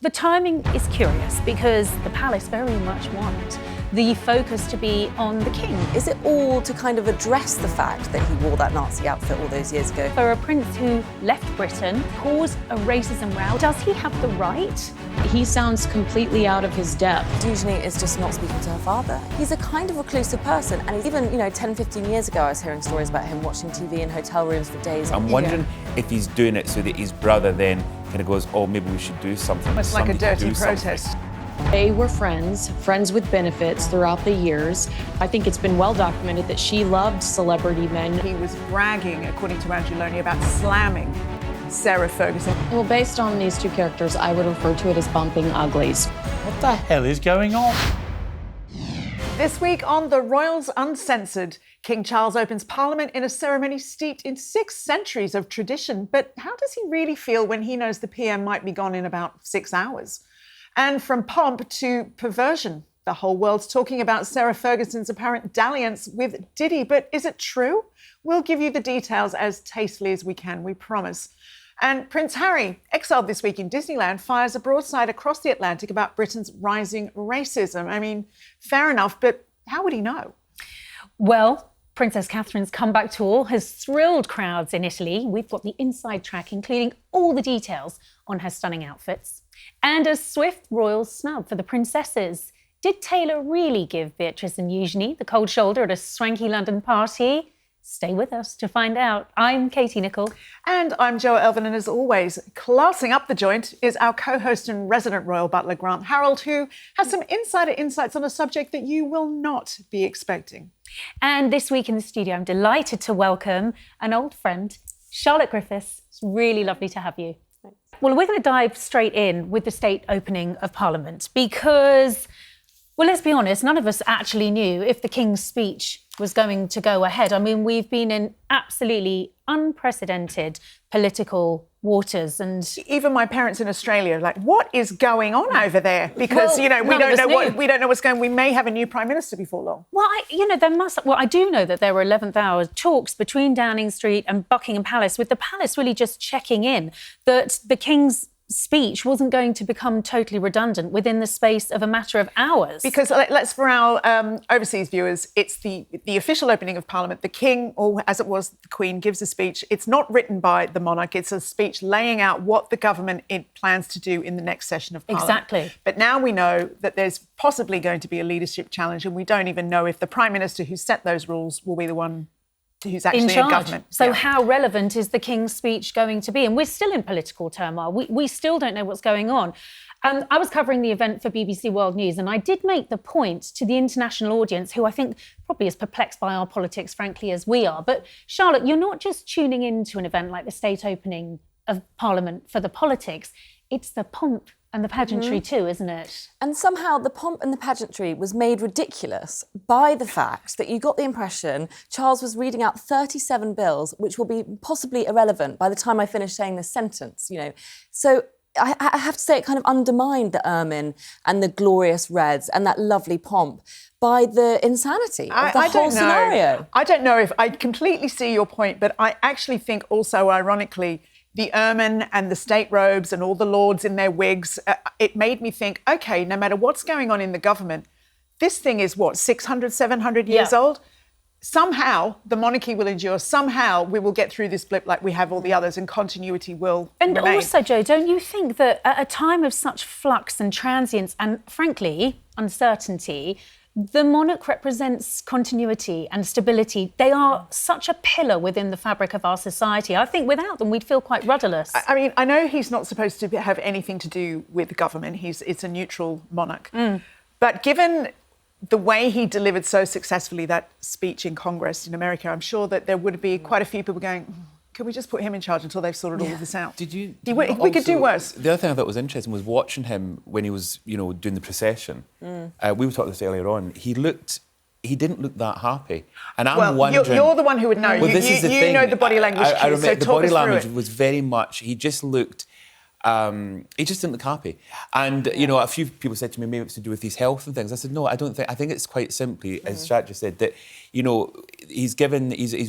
The timing is curious because the palace very much want the focus to be on the king. Is it all to kind of address the fact that he wore that Nazi outfit all those years ago? For a prince who left Britain, caused a racism row, does he have the right? He sounds completely out of his depth. Eugenie is just not speaking to her father. He's a kind of reclusive person, and even, 10, 15 years ago, I was hearing stories about him watching TV in hotel rooms for days. I'm wondering if he's doing it so that his brother then kind of goes, oh, maybe we should do something. It's like a dirty protest. They were friends with benefits throughout the years. I think it's been well documented that she loved celebrity men. He was bragging, according to Angeloni, about slamming Sarah Ferguson. Well, based on these two characters, I would refer to it as bumping uglies. What the hell is going on? This week on The Royals Uncensored, King Charles opens Parliament in a ceremony steeped in 6 centuries of tradition. But how does he really feel when he knows the PM might be gone in about 6 hours? And from pomp to perversion, the whole world's talking about Sarah Ferguson's apparent dalliance with Diddy. But is it true? We'll give you the details as tastefully as we can, we promise. And Prince Harry, exiled this week in Disneyland, fires a broadside across the Atlantic about Britain's rising racism. I mean, fair enough, but how would he know? Well, Princess Catherine's comeback tour has thrilled crowds in Italy. We've got the inside track, including all the details on her stunning outfits. And a swift royal snub for the princesses. Did Taylor really give Beatrice and Eugenie the cold shoulder at a swanky London party? Stay with us to find out. I'm Katie Nichol. And I'm Joa Elvin, and as always, classing up the joint is our co-host and resident royal butler, Grant Harold, who has some insider insights on a subject that you will not be expecting. And this week in the studio, I'm delighted to welcome an old friend, Charlotte Griffiths. It's really lovely to have you. Thanks. Well, we're going to dive straight in with the state opening of Parliament because, well, let's be honest, none of us actually knew if the King's speech was going to go ahead. I mean, we've been in absolutely unprecedented political waters, and even my parents in Australia are like, what is going on over there? Because, we don't know what's going on. We may have a new Prime Minister before long. Well, I do know that there were 11th hour talks between Downing Street and Buckingham Palace, with the palace really just checking in that the King's speech wasn't going to become totally redundant within the space of a matter of hours. Because let's, for our overseas viewers, it's the official opening of Parliament. The King, or as it was, the Queen, gives a speech. It's not written by the monarch. It's a speech laying out what the government plans to do in the next session of Parliament. Exactly. But now we know that there's possibly going to be a leadership challenge, and we don't even know if the Prime Minister who set those rules will be the one who's actually in government. So how relevant is the King's speech going to be? And we're still in political turmoil. We still don't know what's going on. I was covering the event for BBC World News, and I did make the point to the international audience, who I think probably is perplexed by our politics, frankly, as we are. But Charlotte, you're not just tuning into an event like the state opening of Parliament for the politics. It's the pomp and the pageantry too, isn't it? And somehow the pomp and the pageantry was made ridiculous by the fact that you got the impression Charles was reading out 37 bills, which will be possibly irrelevant by the time I finish saying this sentence, So I have to say it kind of undermined the ermine and the glorious reds and that lovely pomp by the insanity of the whole scenario. I don't know if I completely see your point, but I actually think also, ironically, the ermine and the state robes and all the lords in their wigs, it made me think, OK, no matter what's going on in the government, this thing is, 600, 700 years old? Somehow the monarchy will endure. Somehow we will get through this blip like we have all the others, and continuity will remain. Also, Jo, don't you think that at a time of such flux and transience and, frankly, uncertainty, the monarch represents continuity and stability. They are such a pillar within the fabric of our society. I think without them, we'd feel quite rudderless. I mean, I know he's not supposed to have anything to do with the government. It's a neutral monarch. But given the way he delivered so successfully that speech in Congress in America, I'm sure that there would be quite a few people going, can we just put him in charge until they've sorted all of this out? We could do worse. The other thing I thought was interesting was watching him when he was, doing the procession. We were talking this earlier on. He didn't look that happy. And I'm wondering... You're the one who would know. Well, this is the thing. Know the body language I remember so the body language it. was very much... He just looked... he just didn't look happy. And, a few people said to me, maybe it's to do with his health and things. I said, no, I don't think... I think it's quite simply, as Shat just said, that, he's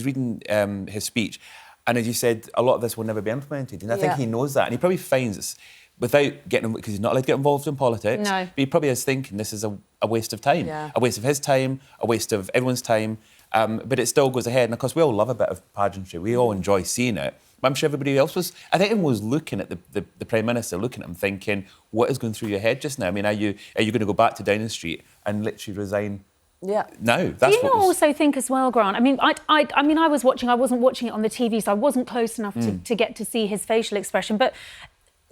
reading his speech, and as you said, a lot of this will never be implemented. And I think he knows that. And he probably finds it's without getting, because he's not allowed to get involved in politics. No. But he probably is thinking this is a waste of time, a waste of his time, a waste of everyone's time. But it still goes ahead. And of course, we all love a bit of pageantry. We all enjoy seeing it. But I'm sure everybody else was. I think everyone was looking at the Prime Minister, looking at him, thinking, what is going through your head just now? I mean, are you going to go back to Downing Street and literally resign? Yeah. No, that's Do you not also think as well, Grant? I mean, I was watching. I wasn't watching it on the TV, so I wasn't close enough to get to see his facial expression. But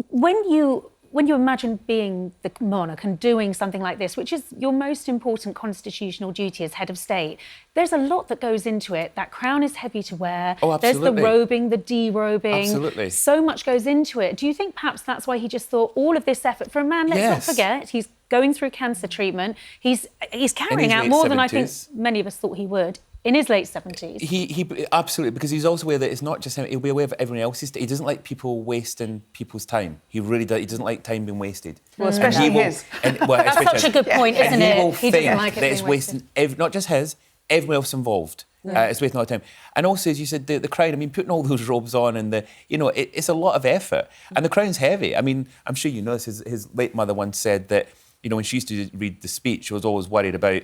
when you imagine being the monarch and doing something like this, which is your most important constitutional duty as head of state, there's a lot that goes into it. That crown is heavy to wear. Oh, absolutely. There's the robing, the derobing. Absolutely. So much goes into it. Do you think perhaps that's why he just thought all of this effort for a man? Let's not forget, he's going through cancer treatment. He's carrying out more than I think many of us thought he would. In his late 70s. He absolutely, because he's also aware that it's not just him, he'll be aware of everyone else's. He doesn't like people wasting people's time. He really does. He doesn't like time being wasted. Well, especially his. That's such a good point, isn't it? He doesn't like it that it's wasting, not just his, everyone else involved. It's wasting a lot of time. And also, as you said, the crown, I mean, putting all those robes on and it's a lot of effort. And the crown's heavy. I mean, I'm sure you know this, his late mother once said that, when she used to read the speech, she was always worried about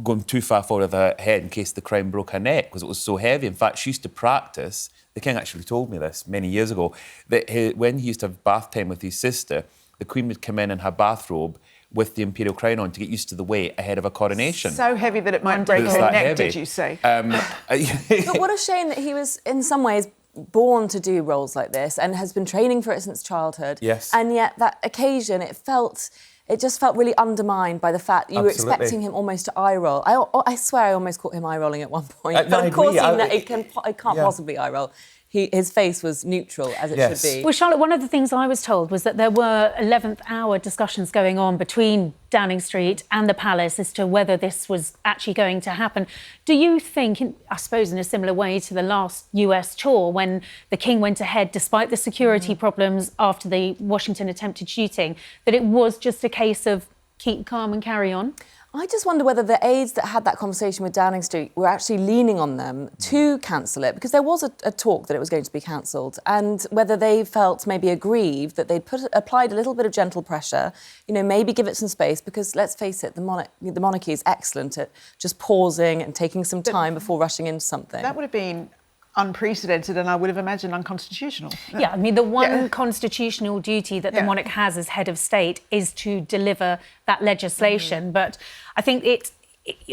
going too far forward of her head in case the crown broke her neck because it was so heavy. In fact, she used to practice, the king actually told me this many years ago, that when he used to have bath time with his sister, the queen would come in her bathrobe with the imperial crown on to get used to the weight ahead of a coronation. So heavy that it might break her neck, heavy. Did you say? But what a shame that he was, in some ways, born to do roles like this and has been training for it since childhood. Yes. And yet that occasion, it just felt really undermined by the fact that you were expecting him almost to eye roll. I swear I almost caught him eye rolling at one point. But of course, he can't possibly eye roll. His face was neutral, as it should be. Well, Charlotte, one of the things I was told was that there were 11th hour discussions going on between Downing Street and the palace as to whether this was actually going to happen. Do you think, I suppose in a similar way to the last US tour, when the King went ahead despite the security problems after the Washington attempted shooting, that it was just a case of keep calm and carry on? I just wonder whether the aides that had that conversation with Downing Street were actually leaning on them to cancel it, because there was a talk that it was going to be cancelled, and whether they felt maybe aggrieved that they'd applied a little bit of gentle pressure, maybe give it some space, because let's face it, the monarchy is excellent at just pausing and taking some time before rushing into something. That would have been unprecedented and I would have imagined unconstitutional. Yeah, I mean, the one constitutional duty that the monarch has as head of state is to deliver that legislation. But I think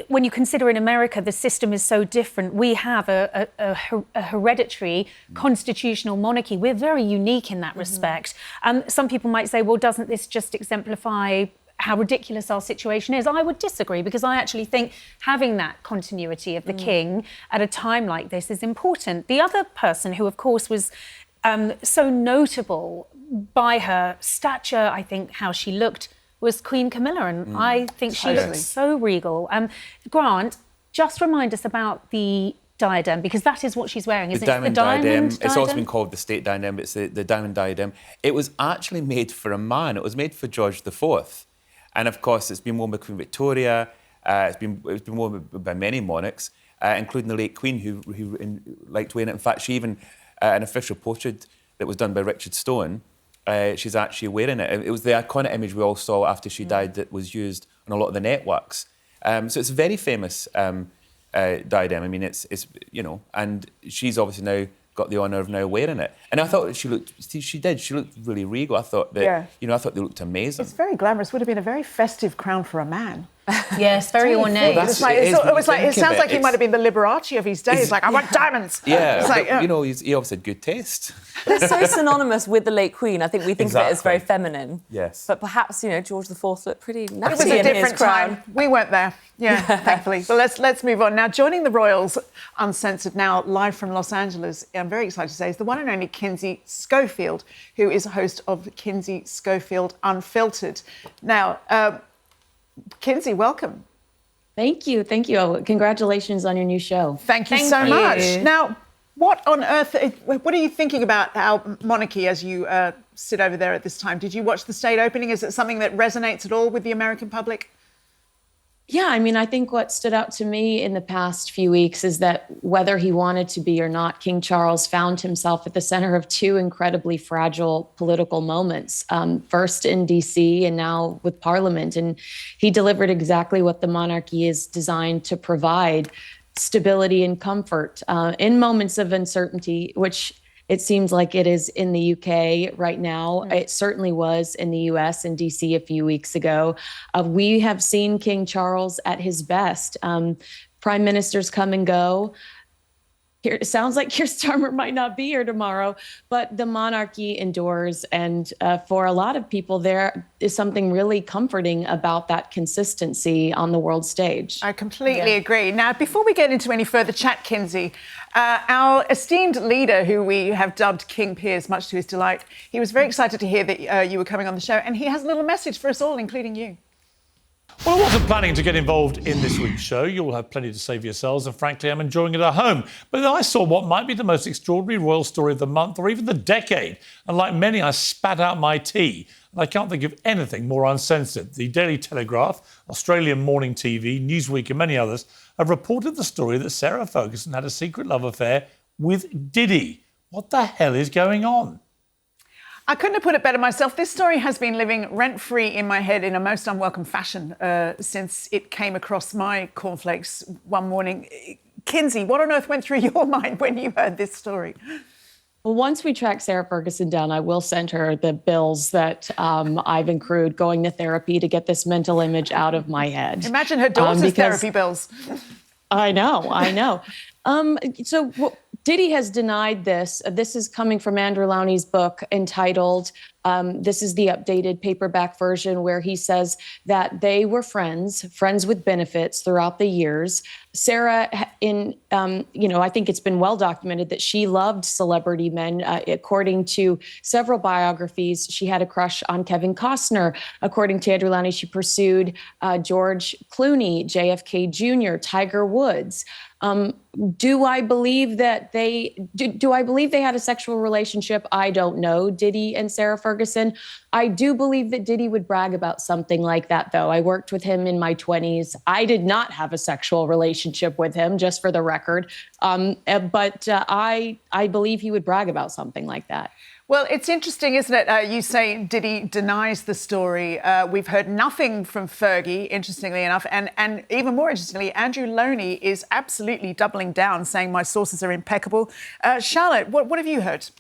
when you consider in America, the system is so different. We have a hereditary constitutional monarchy. We're very unique in that respect. Some people might say, well, doesn't this just exemplify how ridiculous our situation is? I would disagree, because I actually think having that continuity of the king at a time like this is important. The other person who, of course, was so notable by her stature, I think how she looked, was Queen Camilla, and I think she looked so regal. Grant, just remind us about the diadem, because that is what she's wearing, isn't it? The diamond diadem. It's also been called the state diadem, but it's the diamond diadem. It was actually made for a man. It was made for George IV. And of course, it's been worn by Queen Victoria. It's been worn by many monarchs, including the late Queen, who liked wearing it. In fact, she even an official portrait that was done by Richard Stone. She's actually wearing it. It was the iconic image we all saw after she died that was used on a lot of the networks. So it's a very famous diadem. I mean, it's and she's obviously now got the honour of now wearing it. And I thought she looked really regal. I thought that, I thought they looked amazing. It's very glamorous. Would have been a very festive crown for a man. Yes, very ornate. Well, it sounds like he might have been the Liberace of his day. It's like, I want diamonds. Yeah, he obviously had good taste. They're so synonymous with the late Queen. I think we think of it as very feminine. Yes. But perhaps, George IV looked pretty natty. It was a different time. We weren't there. Yeah, thankfully. But let's move on. Now, joining the Royals Uncensored now, live from Los Angeles, I'm very excited to say, is the one and only Kinsey Schofield, who is a host of Kinsey Schofield Unfiltered. Now, Kinsey, welcome. Thank you. Congratulations on your new show. Thank you so much. Now, what on earth, what are you thinking about our monarchy as you sit over there at this time? Did you watch the state opening? Is it something that resonates at all with the American public? Yeah, I mean, I think what stood out to me in the past few weeks is that whether he wanted to be or not, King Charles found himself at the center of two incredibly fragile political moments, first in DC and now with Parliament. And he delivered exactly what the monarchy is designed to provide: stability and comfort in moments of uncertainty, which it seems like it is in the UK right now. It certainly was in the US and DC a few weeks ago. We have seen King Charles at his best. Prime ministers come and go. It sounds like Keir Starmer might not be here tomorrow, but the monarchy endures. And for a lot of people, there is something really comforting about that consistency on the world stage. I completely agree. Now, before we get into any further chat, Kinsey, our esteemed leader, who we have dubbed King Piers, much to his delight, he was very excited to hear that you were coming on the show, and he has a little message for us all, including you. Well, I wasn't planning to get involved in this week's show. You'll have plenty to say for yourselves, and frankly, I'm enjoying it at home. But then I saw what might be the most extraordinary royal story of the month or even the decade. And like many, I spat out my tea. And I can't think of anything more uncensored. The Daily Telegraph, Australian Morning TV, Newsweek and many others have reported the story that Sarah Ferguson had a secret love affair with Diddy. What the hell is going on? I couldn't have put it better myself. This story has been living rent-free in my head in a most unwelcome fashion since it came across my cornflakes one morning. Kinsey, what on earth went through your mind when you heard this story? Well, once we track Sarah Ferguson down, I will send her the bills that I've accrued going to therapy to get this mental image out of my head. Imagine her daughter's therapy bills. I know. Diddy has denied this. This is coming from Andrew Lowney's book entitled, this is the updated paperback version, where he says that they were friends with benefits throughout the years. Sarah, I think it's been well documented that she loved celebrity men. According to several biographies, she had a crush on Kevin Costner. According to Andrew Lowney, she pursued George Clooney, JFK Jr., Tiger Woods. Do I believe that do I believe they had a sexual relationship? I don't know, Diddy and Sarah Ferguson. I do believe that Diddy would brag about something like that, though. I worked with him in my 20s. I did not have a sexual relationship with him, just for the record. But I believe he would brag about something like that. Well, it's interesting, isn't it? You say Diddy denies the story. We've heard nothing from Fergie, interestingly enough. And even more interestingly, Andrew Lowney is absolutely doubling down, saying my sources are impeccable. Charlotte, what have you heard?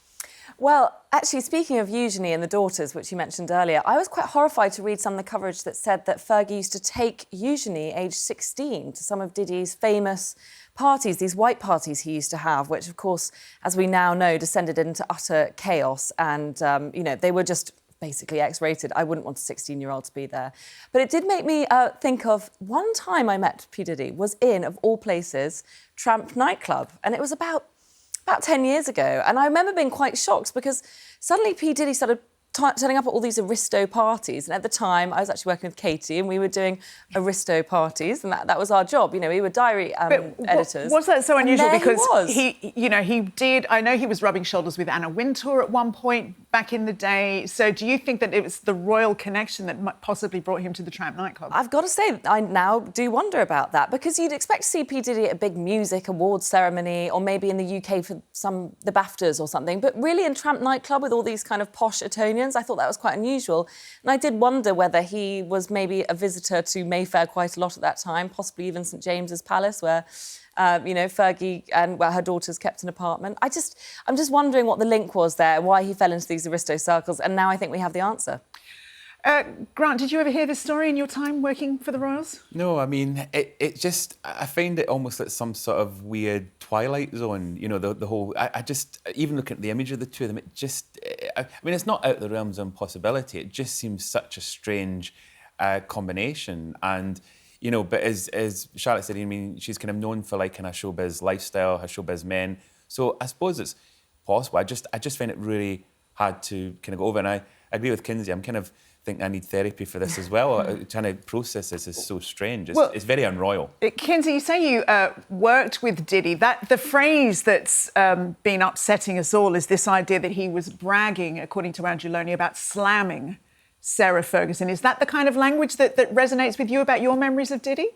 Well, actually, speaking of Eugenie and the daughters, which you mentioned earlier, I was quite horrified to read some of the coverage that said that Fergie used to take Eugenie, aged 16, to some of Diddy's famous parties, these white parties he used to have, which, of course, as we now know, descended into utter chaos. And, they were just basically X-rated. I wouldn't want a 16-year-old to be there. But it did make me think of one time I met P. Diddy was in, of all places, Tramp nightclub. And it was about 10 years ago. And I remember being quite shocked because suddenly P. Diddy started turning up at all these Aristo parties. And at the time, I was actually working with Katie and we were doing Aristo parties. And that was our job. We were diary editors. Was that so unusual? Because he did. I know he was rubbing shoulders with Anna Wintour at one point back in the day. So do you think that it was the royal connection that possibly brought him to the Tramp nightclub? I've got to say, I now do wonder about that because you'd expect to see P. Diddy at a big music awards ceremony or maybe in the UK for the BAFTAs or something. But really in Tramp nightclub with all these kind of posh Etonians, I thought that was quite unusual. And I did wonder whether he was maybe a visitor to Mayfair quite a lot at that time, possibly even St James's Palace, where Fergie and her daughters kept an apartment. I'm just wondering what the link was there, why he fell into these Aristo circles, and now I think we have the answer. Grant, did you ever hear this story in your time working for the Royals? No, I mean, I find it almost like some sort of weird Twilight Zone, the whole, even looking at the image of the two of them, it's not out of the realms of impossibility. It just seems such a strange combination. And, but as Charlotte said, she's kind of known for like kind of showbiz lifestyle, her showbiz men. So I suppose it's possible. I just find it really hard to kind of go over. And I agree with Kinsey. I'm kind of think I need therapy for this as well. Trying to process this is so strange. It's very unroyal. Kinsey, you say you worked with Diddy. The phrase that's been upsetting us all is this idea that he was bragging, according to Andrew Lowney, about slamming Sarah Ferguson. Is that the kind of language that resonates with you about your memories of Diddy?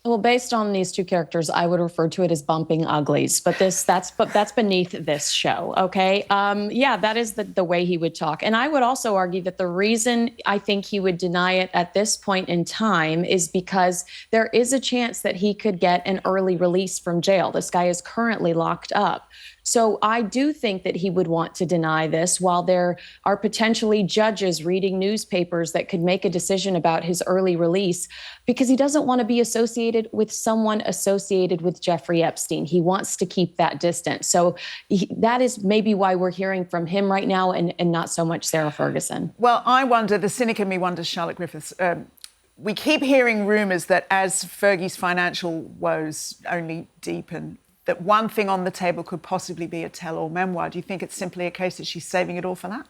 Well, based on these two characters, I would refer to it as bumping uglies, but that's beneath this show, okay? Yeah, that is the way he would talk. And I would also argue that the reason I think he would deny it at this point in time is because there is a chance that he could get an early release from jail. This guy is currently locked up. So I do think that he would want to deny this while there are potentially judges reading newspapers that could make a decision about his early release, because he doesn't want to be associated with someone associated with Jeffrey Epstein. He wants to keep that distance. So that is maybe why we're hearing from him right now and not so much Sarah Ferguson. Well, I wonder, the cynic in me wonders, Charlotte Griffiths, we keep hearing rumours that as Fergie's financial woes only deepen, that one thing on the table could possibly be a tell-all memoir. Do you think it's simply a case that she's saving it all for that?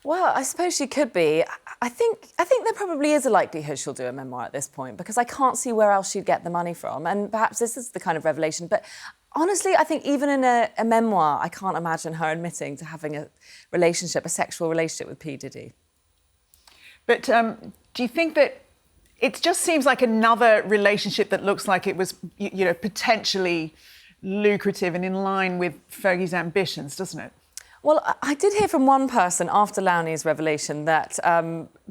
Well, I suppose she could be. I think there probably is a likelihood she'll do a memoir at this point, because I can't see where else she'd get the money from. And perhaps this is the kind of revelation. But honestly, I think even in a memoir, I can't imagine her admitting to having a sexual relationship with P. Diddy. But do you think that it just seems like another relationship that looks like it was, potentially lucrative and in line with Fergie's ambitions, doesn't it? Well, I did hear from one person after Lowney's revelation that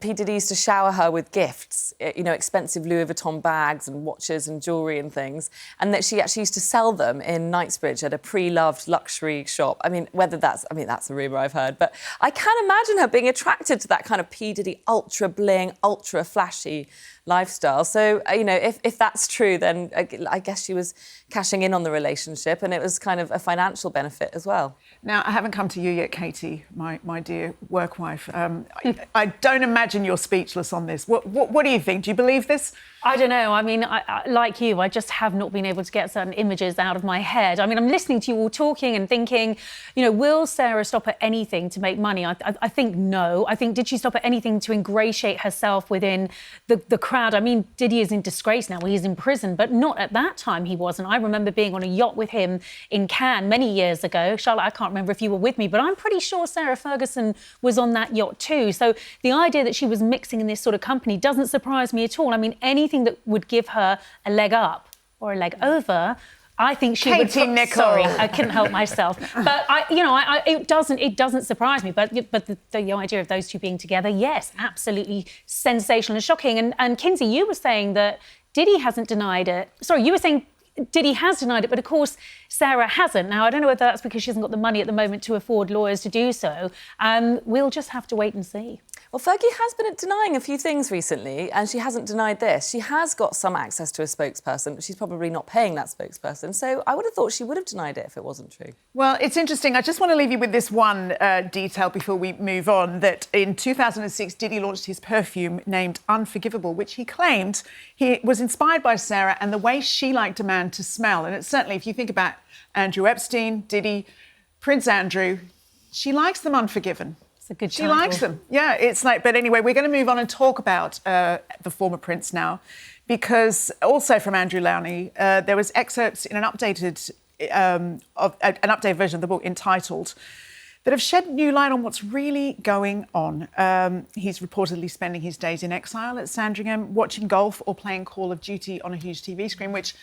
P. Diddy used to shower her with gifts, expensive Louis Vuitton bags and watches and jewellery and things, and that she actually used to sell them in Knightsbridge at a pre-loved luxury shop. That's a rumour I've heard, but I can imagine her being attracted to that kind of P. Diddy ultra bling, ultra flashy lifestyle. So, if that's true, then I guess she was cashing in on the relationship, and it was kind of a financial benefit as well. Now, I haven't come to you yet, Katie, my dear work wife. I don't imagine you're speechless on this. What do you think? Do you believe this? I don't know. I mean, I like you, I just have not been able to get certain images out of my head. I mean, I'm listening to you all talking and thinking, will Sarah stop at anything to make money? I think no. I think, did she stop at anything to ingratiate herself within the crowd? I mean, Diddy is in disgrace now. He's in prison, but not at that time he wasn't. I remember being on a yacht with him in Cannes many years ago. Charlotte, I can't remember if you were with me, but I'm pretty sure Sarah Ferguson was on that yacht too. So the idea that she was mixing in this sort of company doesn't surprise me at all. I mean, anything that would give her a leg up or a leg over, I think she would. Katie Nicholl. Sorry, I couldn't help myself. But it doesn't surprise me. But the idea of those two being together, yes, absolutely sensational and shocking. And Kinsey, you were saying that Diddy hasn't denied it. Sorry, you were saying Diddy has denied it, but of course Sarah hasn't. Now, I don't know whether that's because she hasn't got the money at the moment to afford lawyers to do so. We'll just have to wait and see. Well, Fergie has been denying a few things recently, and she hasn't denied this. She has got some access to a spokesperson, but she's probably not paying that spokesperson. So I would have thought she would have denied it if it wasn't true. Well, it's interesting. I just want to leave you with this one detail before we move on, that in 2006, Diddy launched his perfume named Unforgivable, which he claimed he was inspired by Sarah and the way she liked a man to smell. And it's certainly, if you think about Andrew Epstein, Diddy, Prince Andrew, she likes them unforgiven. It's a good She likes them. Yeah, it's like... But anyway, we're going to move on and talk about the former prince now, because also from Andrew Lowney, there was excerpts in an updated version of the book entitled that have shed new light on what's really going on. He's reportedly spending his days in exile at Sandringham, watching golf or playing Call of Duty on a huge TV screen, which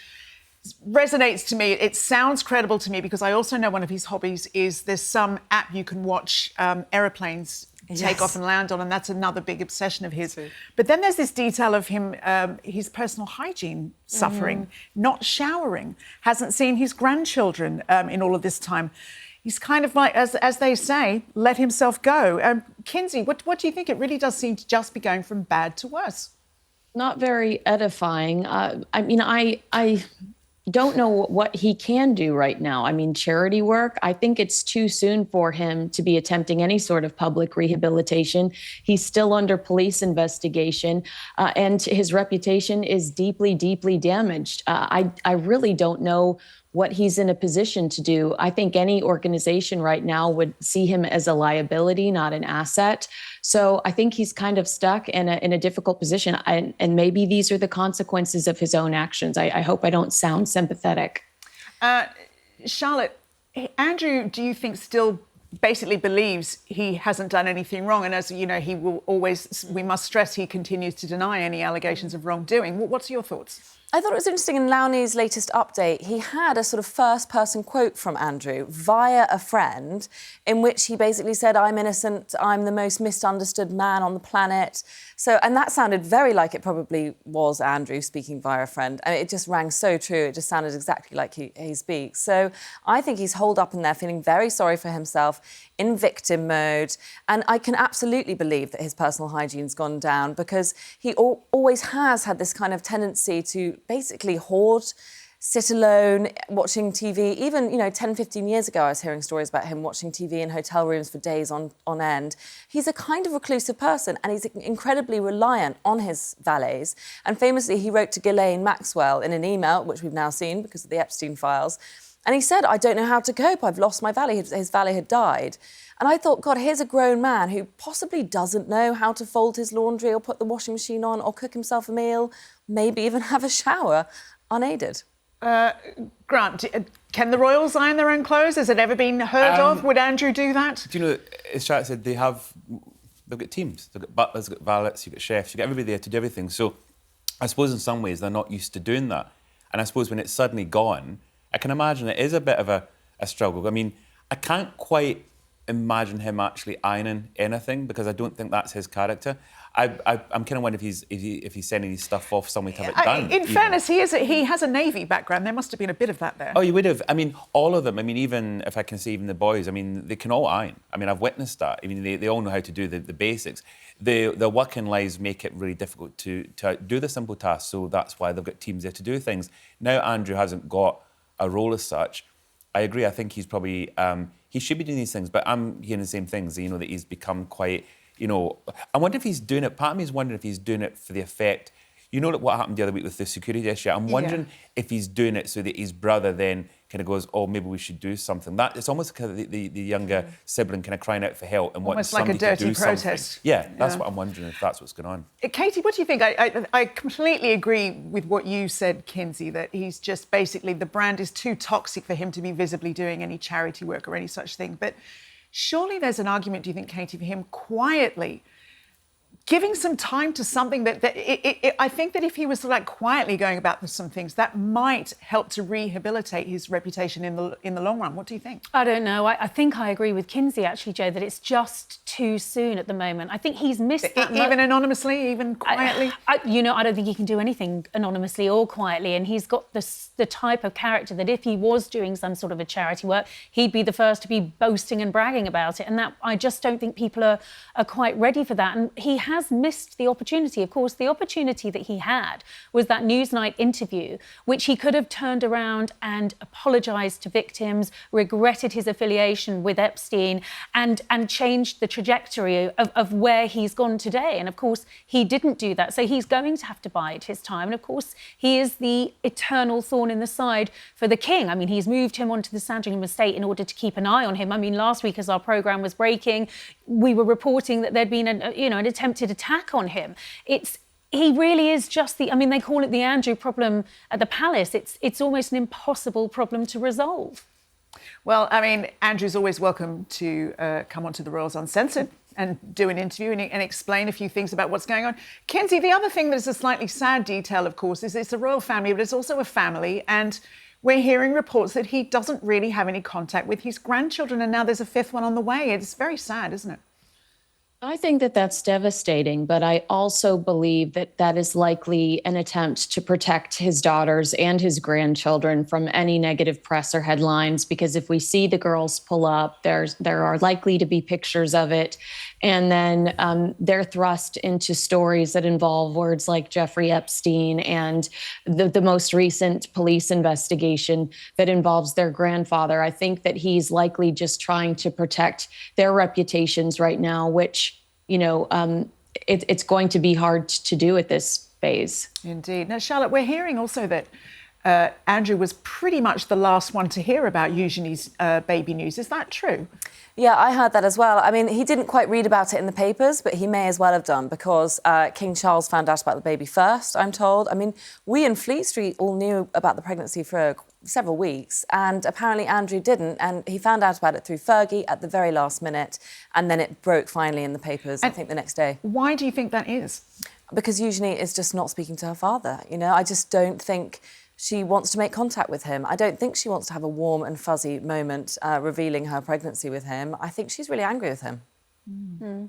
resonates to me. It sounds credible to me, because I also know one of his hobbies is there's some app you can watch aeroplanes take off and land on, and that's another big obsession of his. But then there's this detail of him, his personal hygiene suffering, not showering, hasn't seen his grandchildren in all of this time. He's kind of like, as they say, let himself go. Kinsey, what do you think? It really does seem to just be going from bad to worse. Not very edifying. I don't know what he can do right now. I mean, charity work, I think it's too soon for him to be attempting any sort of public rehabilitation. He's still under police investigation, and his reputation is deeply, deeply damaged. I really don't know what he's in a position to do. I think any organization right now would see him as a liability, not an asset. So I think he's kind of stuck in a difficult position. And maybe these are the consequences of his own actions. I hope I don't sound sympathetic. Charlotte, Andrew, do you think still basically believes he hasn't done anything wrong. And as you know, he will always, we must stress, he continues to deny any allegations of wrongdoing. What's your thoughts? I thought it was interesting in Lowney's latest update, he had a sort of first-person quote from Andrew via a friend in which he basically said, I'm innocent, I'm the most misunderstood man on the planet. So, and that sounded very like it probably was Andrew speaking via a friend. I mean, it just rang so true, it just sounded exactly like he speaks. So I think he's holed up in there feeling very sorry for himself, in victim mode. And I can absolutely believe that his personal hygiene's gone down because he always has had this kind of tendency to basically hoard, sit alone, watching TV. Even, 10, 15 years ago, I was hearing stories about him watching TV in hotel rooms for days on end. He's a kind of reclusive person and he's incredibly reliant on his valets. And famously, he wrote to Ghislaine Maxwell in an email, which we've now seen because of the Epstein files. And he said, I don't know how to cope. I've lost my valet. His valet had died. And I thought, God, here's a grown man who possibly doesn't know how to fold his laundry or put the washing machine on or cook himself a meal, maybe even have a shower, unaided. Grant, can the royals iron their own clothes? Has it ever been heard of? Would Andrew do that? Do you know, as Charlotte said, they've got teams. They've got butlers, they've got valets, you've got chefs, you've got everybody there to do everything. So I suppose in some ways they're not used to doing that. And I suppose when it's suddenly gone, I can imagine it is a bit of a struggle. I mean, I can't quite imagine him actually ironing anything because I don't think that's his character. I'm kind of wondering if he's sending his stuff off somewhere to have it done. In fairness, he has a Navy background. There must have been a bit of that there. Oh, you would have. I mean, all of them. I mean, even if I can say even the boys, I mean, they can all iron. I mean, I've witnessed that. I mean, they all know how to do the basics. The working lives make it really difficult to do the simple tasks, so that's why they've got teams there to do things. Now Andrew hasn't got a role as such. I agree. I think he's probably he should be doing these things, but I'm hearing the same things. That he's become quite. I wonder if he's doing it. Part of me is wondering if he's doing it for the effect. What happened the other week with the security issue. I'm wondering if he's doing it so that his brother then kind of goes, oh, maybe we should do something. That it's almost kind of the younger sibling kind of crying out for help and wanting somebody to do something. Almost like a dirty protest. Yeah, that's what I'm wondering if that's what's going on. Katie, what do you think? I completely agree with what you said, Kinsey, that he's just basically the brand is too toxic for him to be visibly doing any charity work or any such thing. But surely there's an argument, do you think, Katie, for him quietly giving some time to something that I think that if he was quietly going about some things, that might help to rehabilitate his reputation in the long run. What do you think? I don't know. I think I agree with Kinsey, actually, Jo, that it's just too soon at the moment. I think he's missed that. Even anonymously, even quietly? I don't think he can do anything anonymously or quietly. And he's got the type of character that if he was doing some sort of a charity work, he'd be the first to be boasting and bragging about it. And that I just don't think people are quite ready for that. And he has missed the opportunity. Of course, the opportunity that he had was that Newsnight interview, which he could have turned around and apologised to victims, regretted his affiliation with Epstein, and changed the trajectory of where he's gone today. And of course, he didn't do that. So he's going to have to bide his time. And of course, he is the eternal thorn in the side for the king. I mean, he's moved him onto the Sandringham estate in order to keep an eye on him. I mean, last week, as our programme was breaking, we were reporting that there'd been an attempted attack on him. He really is just they call it the Andrew problem at the palace. It's almost an impossible problem to resolve. Well, I mean, Andrew's always welcome to come onto the Royals Uncensored and do an interview and explain a few things about what's going on. Kinsey, the other thing that is a slightly sad detail, of course, is it's a royal family, but it's also a family, and we're hearing reports that he doesn't really have any contact with his grandchildren, and now there's a fifth one on the way. It's very sad, isn't it? I think that that's devastating, but I also believe that that is likely an attempt to protect his daughters and his grandchildren from any negative press or headlines, because if we see the girls pull up, there are likely to be pictures of it. And then they're thrust into stories that involve words like Jeffrey Epstein and the most recent police investigation that involves their grandfather. I think that he's likely just trying to protect their reputations right now, which, it's going to be hard to do at this phase. Indeed. Now, Charlotte, we're hearing also that Andrew was pretty much the last one to hear about Eugenie's baby news. Is that true? Yeah, I heard that as well. I mean, he didn't quite read about it in the papers, but he may as well have done because King Charles found out about the baby first, I'm told. I mean, we in Fleet Street all knew about the pregnancy for several weeks, and apparently Andrew didn't, and he found out about it through Fergie at the very last minute, and then it broke finally in the papers, I think, the next day. Why do you think that is? Because Eugenie is just not speaking to her father, you know? I just don't think she wants to make contact with him. I don't think she wants to have a warm and fuzzy moment revealing her pregnancy with him. I think she's really angry with him. Mm.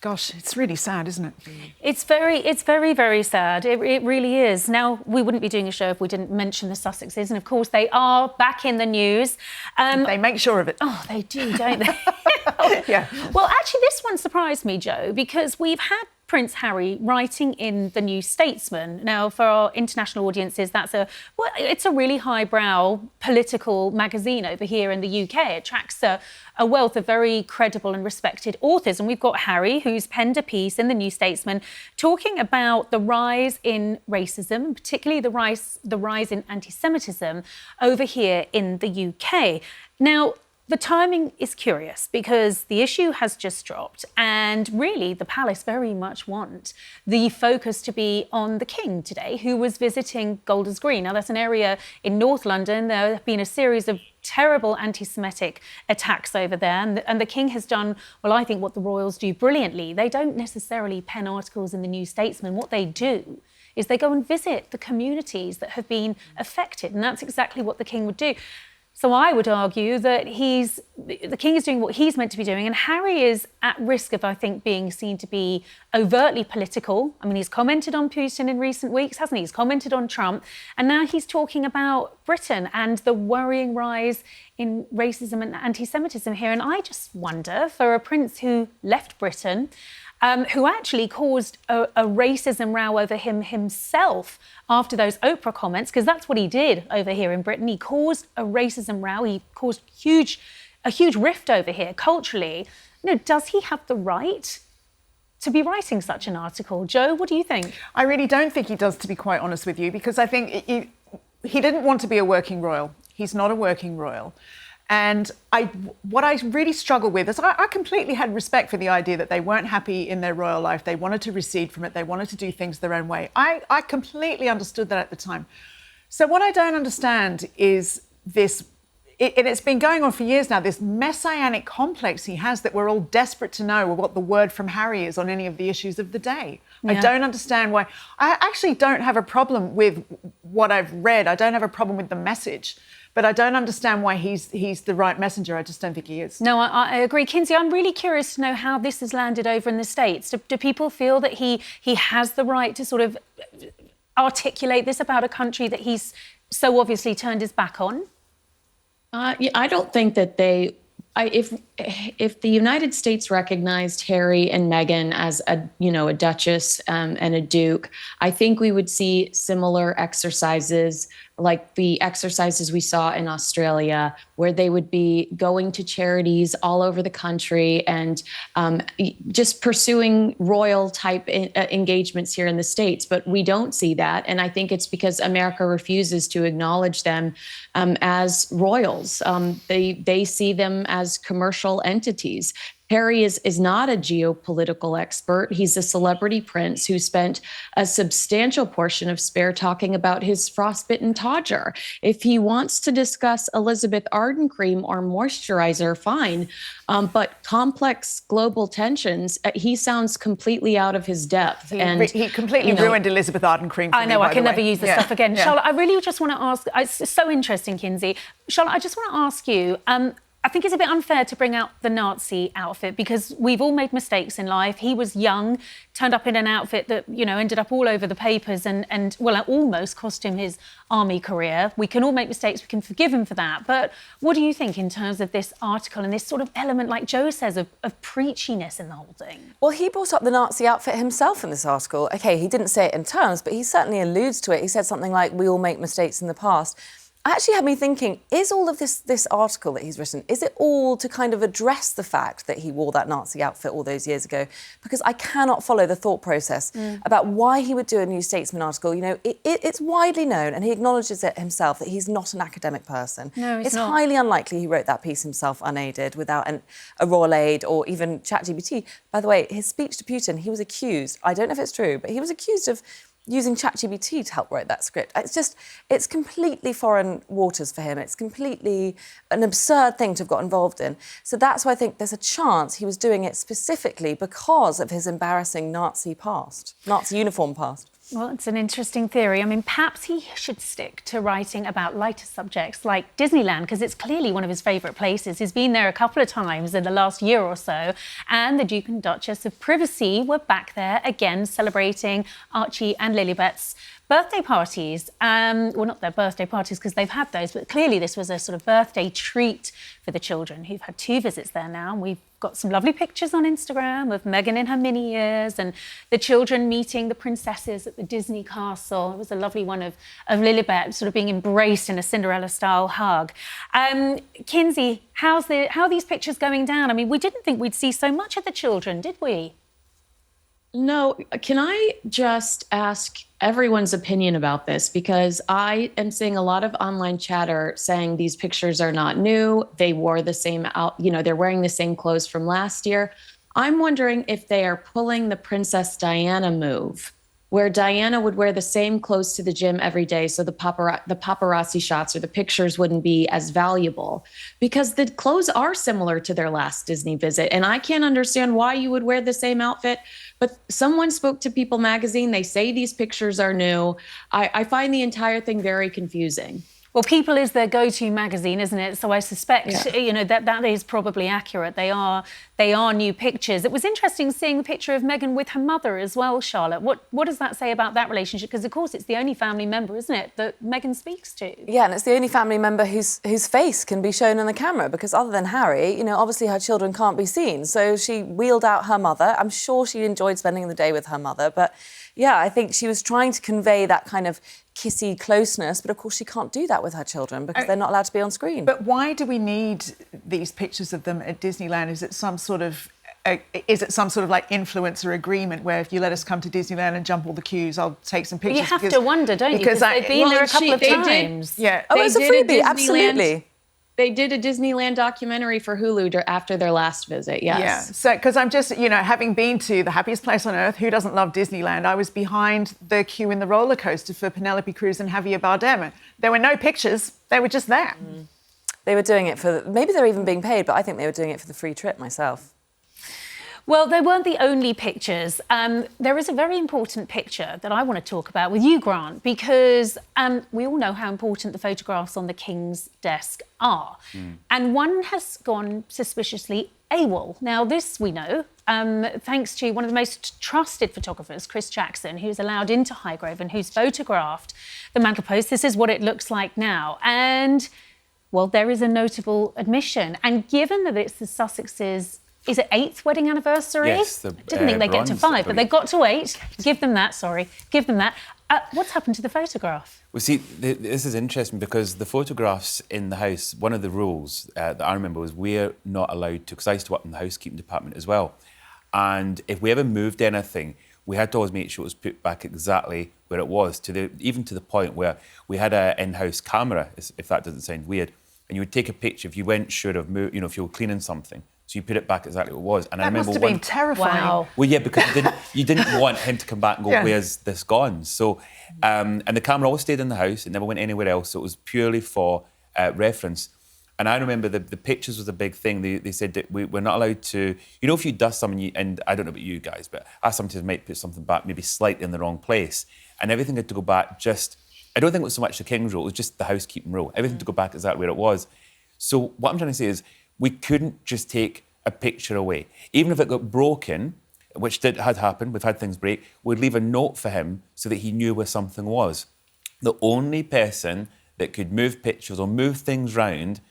Gosh, it's really sad, isn't it? It's very, very sad. It really is. Now, we wouldn't be doing a show if we didn't mention the Sussexes, and of course they are back in the news. They make sure of it. Oh, they do, don't they? Yeah. Well, actually, this one surprised me, Joe, because we've had Prince Harry writing in the New Statesman. Now, for our international audiences, it's a really highbrow political magazine over here in the UK. It tracks a wealth of very credible and respected authors. And we've got Harry, who's penned a piece in the New Statesman talking about the rise in racism, particularly the rise in anti-Semitism over here in the UK. Now, the timing is curious because the issue has just dropped and really the palace very much want the focus to be on the King today, who was visiting Golders Green. Now, that's an area in North London. There have been a series of terrible anti-Semitic attacks over there. And the King has done, well, I think what the royals do brilliantly. They don't necessarily pen articles in the New Statesman. What they do is they go and visit the communities that have been affected. And that's exactly what the King would do. So I would argue that the King is doing what he's meant to be doing, and Harry is at risk of, I think, being seen to be overtly political. I mean, he's commented on Putin in recent weeks, hasn't he? He's commented on Trump, and now he's talking about Britain and the worrying rise in racism and anti-Semitism here. And I just wonder, for a prince who left Britain, who actually caused a racism row over him himself after those Oprah comments, because that's what he did over here in Britain. He caused a racism row. He caused a huge rift over here culturally. You know, does he have the right to be writing such an article? Joe, what do you think? I really don't think he does, to be quite honest with you, because I think he didn't want to be a working royal. He's not a working royal. And what I really struggle with is I completely had respect for the idea that they weren't happy in their royal life. They wanted to recede from it. They wanted to do things their own way. I completely understood that at the time. So what I don't understand is this, and it's been going on for years now, this messianic complex he has that we're all desperate to know what the word from Harry is on any of the issues of the day. Yeah. I don't understand why. I actually don't have a problem with what I've read. I don't have a problem with the message. But I don't understand why he's the right messenger. I just don't think he is. No, I agree. Kinsey, I'm really curious to know how this has landed over in the States. Do people feel that he has the right to sort of articulate this about a country that he's so obviously turned his back on? I don't think that if the United States recognized Harry and Meghan as a duchess and a duke, I think we would see similar exercises like the exercises we saw in Australia, where they would be going to charities all over the country and just pursuing royal type engagements here in the States. But we don't see that. And I think it's because America refuses to acknowledge them as royals. They see them as commercial entities. Harry is not a geopolitical expert. He's a celebrity prince who spent a substantial portion of spare talking about his frostbitten Todger. If he wants to discuss Elizabeth Arden cream or moisturizer, fine. But complex global tensions, he sounds completely out of his depth. He completely ruined Elizabeth Arden cream for I know, me, I can never use the stuff again. Yeah. Charlotte, I really just want to ask, it's so interesting, Kinsey. Charlotte, I just want to ask you, I think it's a bit unfair to bring out the Nazi outfit because we've all made mistakes in life. He was young, turned up in an outfit that, ended up all over the papers and well, it almost cost him his army career. We can all make mistakes. We can forgive him for that. But what do you think in terms of this article and this sort of element, like Joe says, of preachiness in the whole thing? Well, he brought up the Nazi outfit himself in this article. OK, he didn't say it in terms, but he certainly alludes to it. He said something like, we all make mistakes in the past. actually had me thinking, is all of this article that he's written, is it all to kind of address the fact that he wore that Nazi outfit all those years ago? Because I cannot follow the thought process about why he would do a New Statesman article. You know, it's widely known, and he acknowledges it himself, that he's not an academic person. No, he's it's not. highly unlikely he wrote that piece himself unaided, without a royal aid or even ChatGPT. By the way, his speech to Putin, he was accused, I don't know if it's true, but he was accused of using ChatGPT to help write that script. It's completely foreign waters for him. It's completely an absurd thing to have got involved in. So that's why I think there's a chance he was doing it specifically because of his embarrassing Nazi uniform past. Well, it's an interesting theory. I mean, perhaps he should stick to writing about lighter subjects like Disneyland, because it's clearly one of his favourite places. He's been there a couple of times in the last year or so. And the Duke and Duchess of Privacy were back there again, celebrating Archie and Lilibet's birthday parties. Well, not their birthday parties, because they've had those, but clearly this was a sort of birthday treat for the children, who've had 2 visits there now. And we've got some lovely pictures on Instagram of Meghan in her mini years and the children meeting the princesses at the Disney castle. It was a lovely one of Lilibet sort of being embraced in a Cinderella-style hug. Kinsey, how are these pictures going down? I mean, we didn't think we'd see so much of the children, did we? No, can I just ask everyone's opinion about this? Because I am seeing a lot of online chatter saying these pictures are not new. They wore the same they're wearing the same clothes from last year. I'm wondering if they are pulling the Princess Diana move, where Diana would wear the same clothes to the gym every day, so the paparazzi shots or the pictures wouldn't be as valuable, because the clothes are similar to their last Disney visit. And I can't understand why you would wear the same outfit. But someone spoke to People magazine. They say these pictures are new. I find the entire thing very confusing. Well, People is their go-to magazine, isn't it? So I suspect, that is probably accurate. They are new pictures. It was interesting seeing the picture of Meghan with her mother as well, Charlotte. What does that say about that relationship? Because, of course, it's the only family member, isn't it, that Meghan speaks to? Yeah, and it's the only family member whose face can be shown on the camera, because other than Harry, obviously her children can't be seen. So she wheeled out her mother. I'm sure she enjoyed spending the day with her mother, but yeah, I think she was trying to convey that kind of kissy closeness, but of course she can't do that with her children because they're not allowed to be on screen. But why do we need these pictures of them at Disneyland? Is it some sort of like influencer agreement where if you let us come to Disneyland and jump all the queues, I'll take some pictures? You have to wonder, don't you? Because they've been there a couple of times. Yeah. Oh, it's a freebie, absolutely. They did a Disneyland documentary for Hulu after their last visit, yes. Yeah, so because I'm just, having been to the happiest place on earth, who doesn't love Disneyland? I was behind the queue in the roller coaster for Penelope Cruz and Javier Bardem. There were no pictures, they were just there. They were doing it maybe they're even being paid, but I think they were doing it for the free trip myself. Well, they weren't the only pictures. There is a very important picture that I want to talk about with you, Grant, because we all know how important the photographs on the King's desk are. And one has gone suspiciously AWOL. Now, this we know, thanks to one of the most trusted photographers, Chris Jackson, who's allowed into Highgrove and who's photographed the mantelpost. This is what it looks like now. And, well, there is a notable admission. And given that it's the Sussexes' is it 8th wedding anniversary? Yes. I didn't think they'd get to 5, but they got to 8. Give them that, Give them that. What's happened to the photograph? Well, see, this is interesting because the photographs in the house, one of the rules that I remember was we're not allowed to, because I used to work in the housekeeping department as well. And if we ever moved anything, we had to always make sure it was put back exactly where it was, even to the point where we had an in-house camera, if that doesn't sound weird, and you would take a picture if you weren't sure of, if you were cleaning something. So you put it back exactly what it was. And I remember must have been terrifying. Wow. Well, yeah, because you didn't want him to come back and go, where's this gone? So, and the camera always stayed in the house. It never went anywhere else. So it was purely for reference. And I remember the pictures was a big thing. They said that we're not allowed to, if you dust something, and I don't know about you guys, but I sometimes might put something back maybe slightly in the wrong place. And everything had to go back I don't think it was so much the King's rule, it was just the housekeeping rule. Everything to go back exactly where it was. So what I'm trying to say is, we couldn't just take a picture away. Even if it got broken, which had happened, we've had things break, we'd leave a note for him so that he knew where something was. The only person that could move pictures or move things round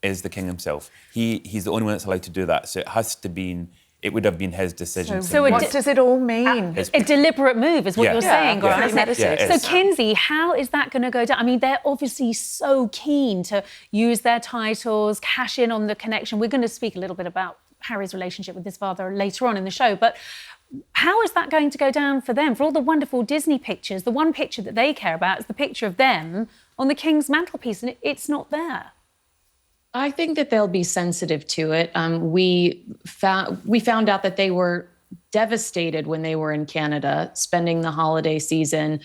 is the King himself. He's the only one that's allowed to do that. So it has to be it would have been his decision. So what does it all mean? A deliberate move is what you're saying, yeah. right? Meditated. So, Kinsey, how is that going to go down? I mean, they're obviously so keen to use their titles, cash in on the connection. We're going to speak a little bit about Harry's relationship with his father later on in the show, but how is that going to go down for them? For all the wonderful Disney pictures, the one picture that they care about is the picture of them on the King's mantelpiece, and it's not there. I think that they'll be sensitive to it. We found out that they were devastated when they were in Canada, spending the holiday season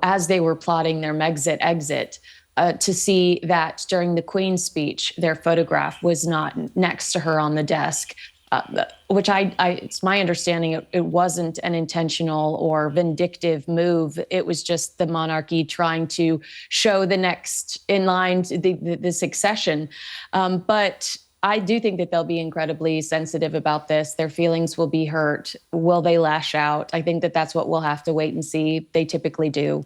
as they were plotting their Megxit exit, to see that during the Queen's speech, their photograph was not next to her on the desk. Which it's my understanding it wasn't an intentional or vindictive move. It was just the monarchy trying to show the next in line to the succession. But I do think that they'll be incredibly sensitive about this. Their feelings will be hurt. Will they lash out? I think that that's what we'll have to wait and see. They typically do.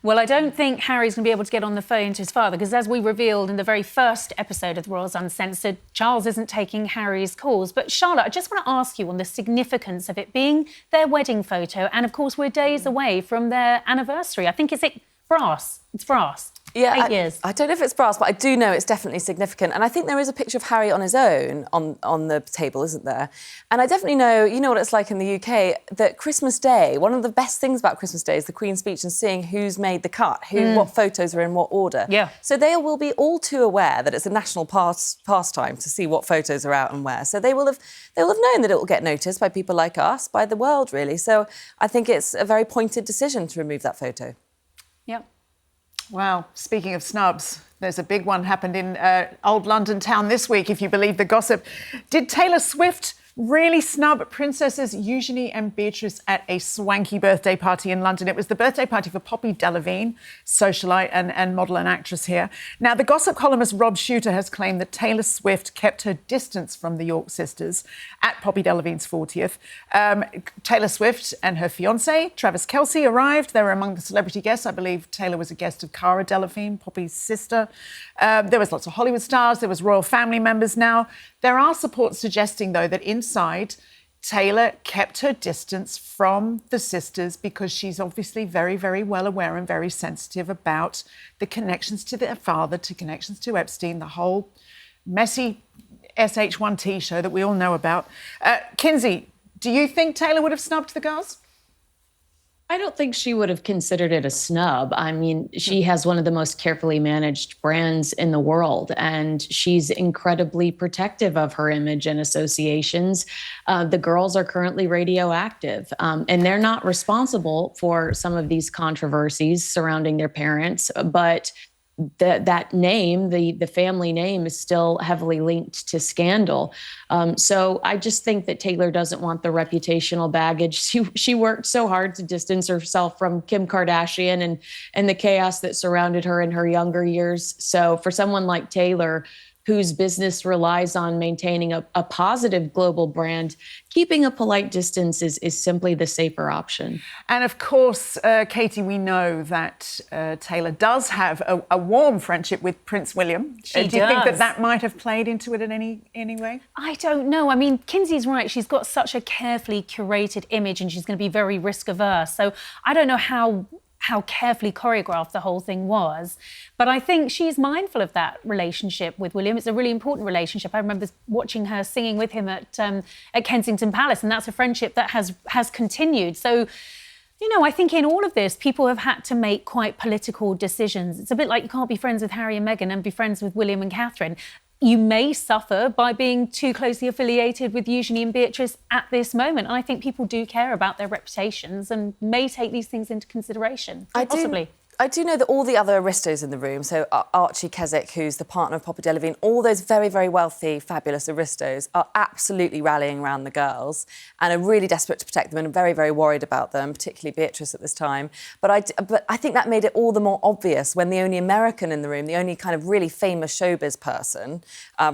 Well, I don't think Harry's going to be able to get on the phone to his father because, as we revealed in the very first episode of The Royals Uncensored, Charles isn't taking Harry's calls. But Charlotte, I just want to ask you on the significance of it being their wedding photo. And, of course, we're days away from their anniversary. I think it's brass. It's brass. Yeah, 8 years. I don't know if it's brass, but I do know it's definitely significant. And I think there is a picture of Harry on his own on the table, isn't there? And I definitely know, you know what it's like in the UK, that Christmas Day, one of the best things about Christmas Day is the Queen's speech and seeing who's made the cut, what photos are in what order. Yeah. So they will be all too aware that it's a national pastime to see what photos are out and where. So they will have known that it will get noticed by people like us, by the world, really. So I think it's a very pointed decision to remove that photo. Yeah. Wow, speaking of snubs, there's a big one happened in old London town this week, if you believe the gossip. Did Taylor Swift really snub Princesses Eugenie and Beatrice at a swanky birthday party in London? It was the birthday party for Poppy Delevingne, socialite and model and actress here. Now, the gossip columnist Rob Shooter has claimed that Taylor Swift kept her distance from the York sisters at Poppy Delevingne's 40th. Taylor Swift and her fiancé, Travis Kelce, arrived. They were among the celebrity guests. I believe Taylor was a guest of Cara Delevingne, Poppy's sister. There was lots of Hollywood stars. There was royal family members. Now, there are supports suggesting, though, that inside, Taylor kept her distance from the sisters because she's obviously very, very well aware and very sensitive about the connections to their father, to connections to Epstein, the whole messy SH1T show that we all know about. Kinsey, do you think Taylor would have snubbed the girls? I don't think she would have considered it a snub. I mean, she has one of the most carefully managed brands in the world, and she's incredibly protective of her image and associations. The girls are currently radioactive, and they're not responsible for some of these controversies surrounding their parents, but that name, the family name, is still heavily linked to scandal. So I just think that Taylor doesn't want the reputational baggage. She worked so hard to distance herself from Kim Kardashian and the chaos that surrounded her in her younger years. So for someone like Taylor, whose business relies on maintaining a positive global brand, keeping a polite distance is simply the safer option. And of course, Katie, we know that Taylor does have a warm friendship with Prince William. Do you think that might have played into it in any way? I don't know. I mean, Kinsey's right. She's got such a carefully curated image and she's going to be very risk averse. So I don't know how carefully choreographed the whole thing was. But I think she's mindful of that relationship with William. It's a really important relationship. I remember watching her singing with him at Kensington Palace, and that's a friendship that has continued. So, you know, I think in all of this, people have had to make quite political decisions. It's a bit like you can't be friends with Harry and Meghan and be friends with William and Catherine. You may suffer by being too closely affiliated with Eugenie and Beatrice at this moment. And I think people do care about their reputations and may take these things into consideration, possibly. I do know that all the other aristos in the room, so Archie Keswick, who's the partner of Poppy Delevingne, all those very, very wealthy, fabulous aristos are absolutely rallying around the girls and are really desperate to protect them and are very, very worried about them, particularly Beatrice at this time. But I think that made it all the more obvious when the only American in the room, the only kind of really famous showbiz person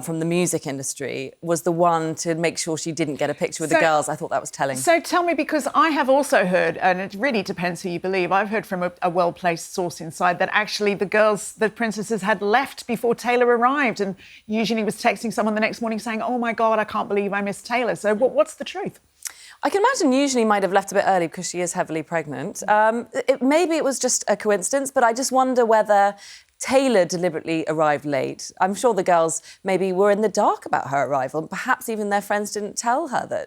from the music industry, was the one to make sure she didn't get a picture with the girls. I thought that was telling. So tell me, because I have also heard, and it really depends who you believe, I've heard from a well-placed source inside that actually the princesses had left before Taylor arrived, and Eugenie was texting someone the next morning saying, "Oh my God, I can't believe I missed Taylor." So what's the truth? I can imagine Eugenie might have left a bit early because she is heavily pregnant. Maybe it was just a coincidence, but I just wonder whether Taylor deliberately arrived late. I'm sure the girls maybe were in the dark about her arrival, and perhaps even their friends didn't tell her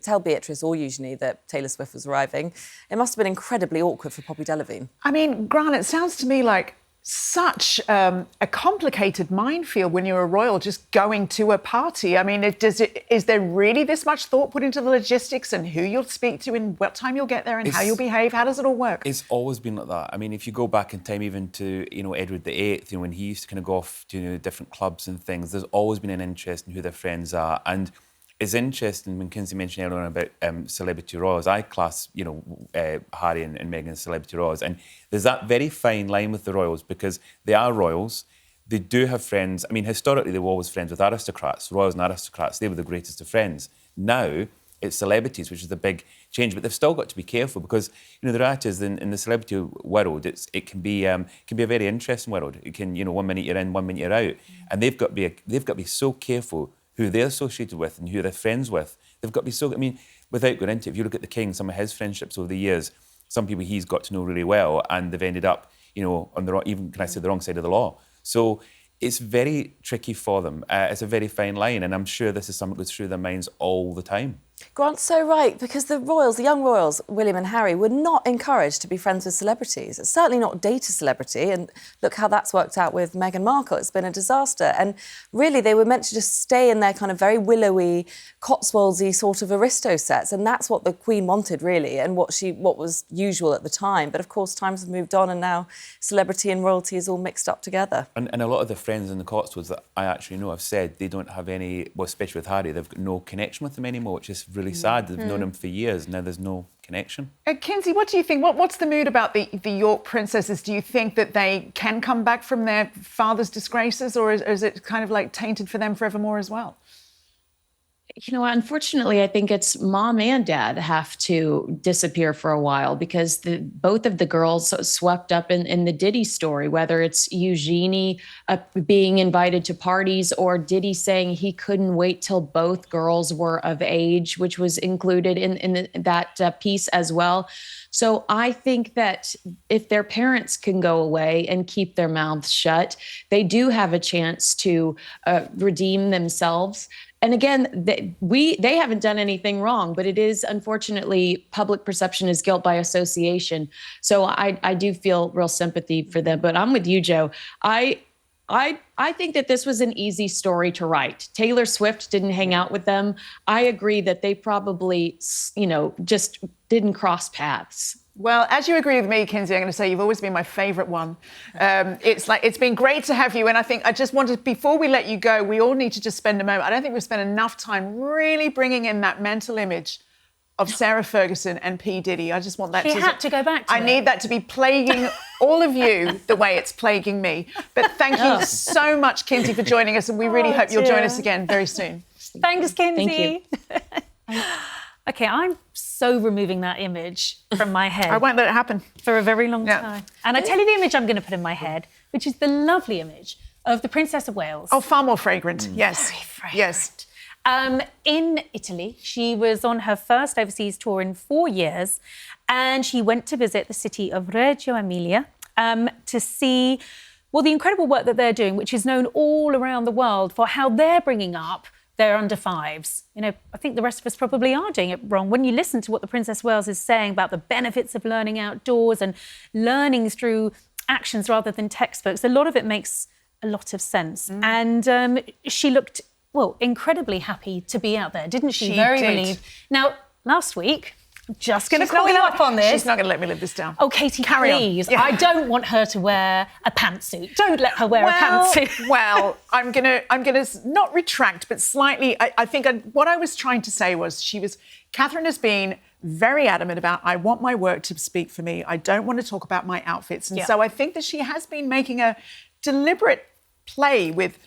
tell Beatrice or Eugenie that Taylor Swift was arriving. It must have been incredibly awkward for Poppy Delevingne. I mean, Grant, it sounds to me like such a complicated minefield when you're a royal just going to a party. I mean, is there really this much thought put into the logistics and who you'll speak to and what time you'll get there and how you'll behave? How does it all work? It's always been like that. I mean, if you go back in time even to, Edward VIII, when he used to kind of go off to different clubs and things, there's always been an interest in who their friends are. And it's interesting when Kinsey mentioned earlier on about celebrity royals. I class, Harry and Meghan as celebrity royals. And there's that very fine line with the royals because they are royals. They do have friends. I mean, historically, they were always friends with aristocrats. Royals and aristocrats, they were the greatest of friends. Now, it's celebrities, which is the big change. But they've still got to be careful because, the reality is in the celebrity world, it can be a very interesting world. It can, 1 minute you're in, 1 minute you're out. And they've got to be so careful who they're associated with and who they're friends with. They've got to be so... I mean, without going into it, if you look at the King, some of his friendships over the years, some people he's got to know really well and they've ended up, on the wrong side of the law. So it's very tricky for them. It's a very fine line, and I'm sure this is something that goes through their minds all the time. Grant's so right, because the young royals, William and Harry, were not encouraged to be friends with celebrities. It's certainly not date a celebrity, and look how that's worked out with Meghan Markle. It's been a disaster. And really, they were meant to just stay in their kind of very willowy, Cotswoldsy sort of aristo sets, and that's what the Queen wanted, really, and what was usual at the time. But, of course, times have moved on, and now celebrity and royalty is all mixed up together. And a lot of the friends in the Cotswolds that I actually know have said they don't have any, well, especially with Harry, they've got no connection with him anymore, which is really sad. They've known him for years, now there's no connection. Kinsey, what do you think? What's the mood about the York princesses? Do you think that they can come back from their father's disgraces, or is it kind of like tainted for them forevermore as well? Unfortunately, I think it's mom and dad have to disappear for a while because both of the girls swept up in the Diddy story, whether it's Eugenie being invited to parties or Diddy saying he couldn't wait till both girls were of age, which was included in that piece as well. So I think that if their parents can go away and keep their mouths shut, they do have a chance to redeem themselves. And again, they haven't done anything wrong, but it is, unfortunately, public perception is guilt by association. So I do feel real sympathy for them. But I'm with you, Joe. I think that this was an easy story to write. Taylor Swift didn't hang out with them. I agree that they probably, just didn't cross paths. Well, as you agree with me, Kinsey, I'm going to say you've always been my favourite one. It's been great to have you, and I think I just wanted, before we let you go, we all need to just spend a moment. I don't think we've spent enough time really bringing in that mental image of Sarah Ferguson and P. Diddy. I just want that had to go back to I need that to be plaguing all of you the way it's plaguing me. But thank you so much, Kinsey, for joining us, and we really hope you'll join us again very soon. Thanks, Kinsey. Thank you. Okay, I'm so removing that image from my head. I won't let it happen. For a very long time. And I tell you the image I'm going to put in my head, which is the lovely image of the Princess of Wales. Oh, far more fragrant, yes. Very fragrant. Yes. In Italy, she was on her first overseas tour in 4 years, and she went to visit the city of Reggio Emilia to see, the incredible work that they're doing, which is known all around the world for how they're bringing up their under fives. I think the rest of us probably are doing it wrong. When you listen to what the Princess of Wales is saying about the benefits of learning outdoors and learning through actions rather than textbooks, a lot of it makes a lot of sense. And she looked, incredibly happy to be out there, didn't she? She Very did. relieved. Now, last week, I'm just going to call you up on this. She's not going to let me live this down. Oh, Katie, Carry on. please. Yeah. I don't want her to wear a pantsuit. Don't let her wear a pantsuit. Well, I'm gonna not retract, but slightly. I think what I was trying to say was Catherine has been very adamant about, I want my work to speak for me. I don't want to talk about my outfits. And so I think that she has been making a deliberate play with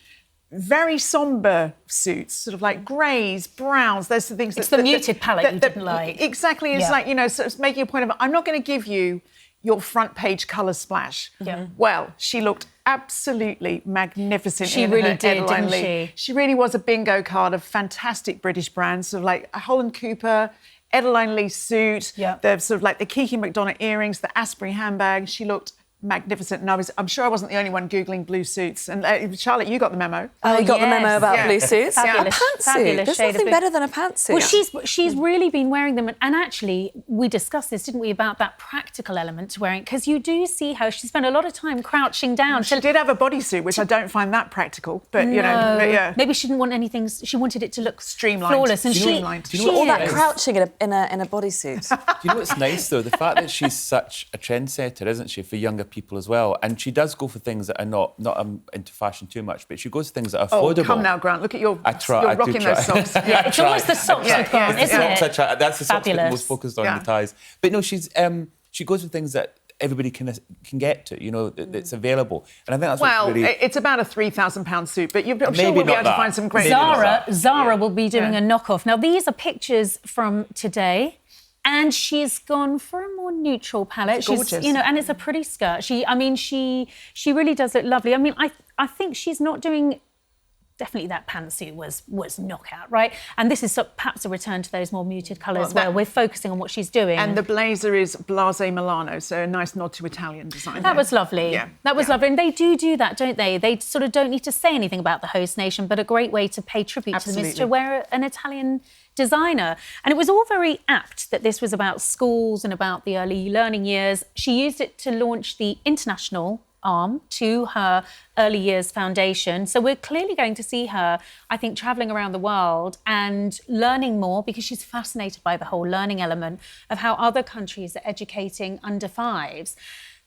very sombre suits, sort of like greys, browns, those are the things it's the muted palette you didn't like. Exactly. It's like, sort of making a point of, I'm not going to give you your front page colour splash. Yeah. Well, she looked absolutely magnificent. She in really her did, Edeline didn't Lee. she? She really was a bingo card of fantastic British brands, sort of like a Holland Cooper, Edeline Lee suit, Yeah. the sort of like the Kiki McDonough earrings, the Asprey handbag. She looked magnificent, and I'm sure I wasn't the only one Googling blue suits. And Charlotte, you got the memo. I got the memo yes. about Yeah. blue suits. Fabulous, A pantsuit. fabulous There's shade of nothing blue. better than a pantsuit. Well, she's really been wearing them, and actually we discussed this, didn't we, about that practical element to wearing, because you do see how she spent a lot of time crouching down. She did have a bodysuit, which I don't find that practical, but you know, No. but yeah. Maybe she didn't want anything. She wanted it to look Streamlined. flawless, and Streamlined. she Do you know all that is. crouching in a bodysuit. Do you know what's nice, though? The fact that she's such a trendsetter, isn't she, for younger people as well? And she does go for things that are not into fashion too much, but she goes for things that are Oh, affordable. come now, Grant. Look at your. I try. You're I do rocking try. those socks. Yeah, it's almost the socks Yeah, with Grant, yeah, isn't yeah. it? Socks that's the socks that Fabulous. most focused on Yeah. the ties. But no, she goes for things that everybody can get to, you know, that's available. And I think that's Well, what's really... it's about a £3,000 suit, but I'm sure Maybe we'll be not able to that. find some great. Maybe not Zara, that. Zara will be doing Yeah. a knockoff. Now, these are pictures from today, and she's gone for a more neutral palette. It's gorgeous. You know, and it's a pretty skirt. She really does look lovely. I mean, I think she's not doing. Definitely, that pantsuit was knockout, right? And this is perhaps a return to those more muted colours Well, where we're focusing on what she's doing. And the blazer is Blase Milano, so a nice nod to Italian design. That was lovely. Yeah. That was Yeah. lovely. And they do that, don't they? They sort of don't need to say anything about the host nation, but a great way to pay tribute to them is to Absolutely. wear an Italian designer. And it was all very apt that this was about schools and about the early learning years. She used it to launch the international arm to her early years foundation. So we're clearly going to see her, I think, travelling around the world and learning more, because she's fascinated by the whole learning element of how other countries are educating under fives.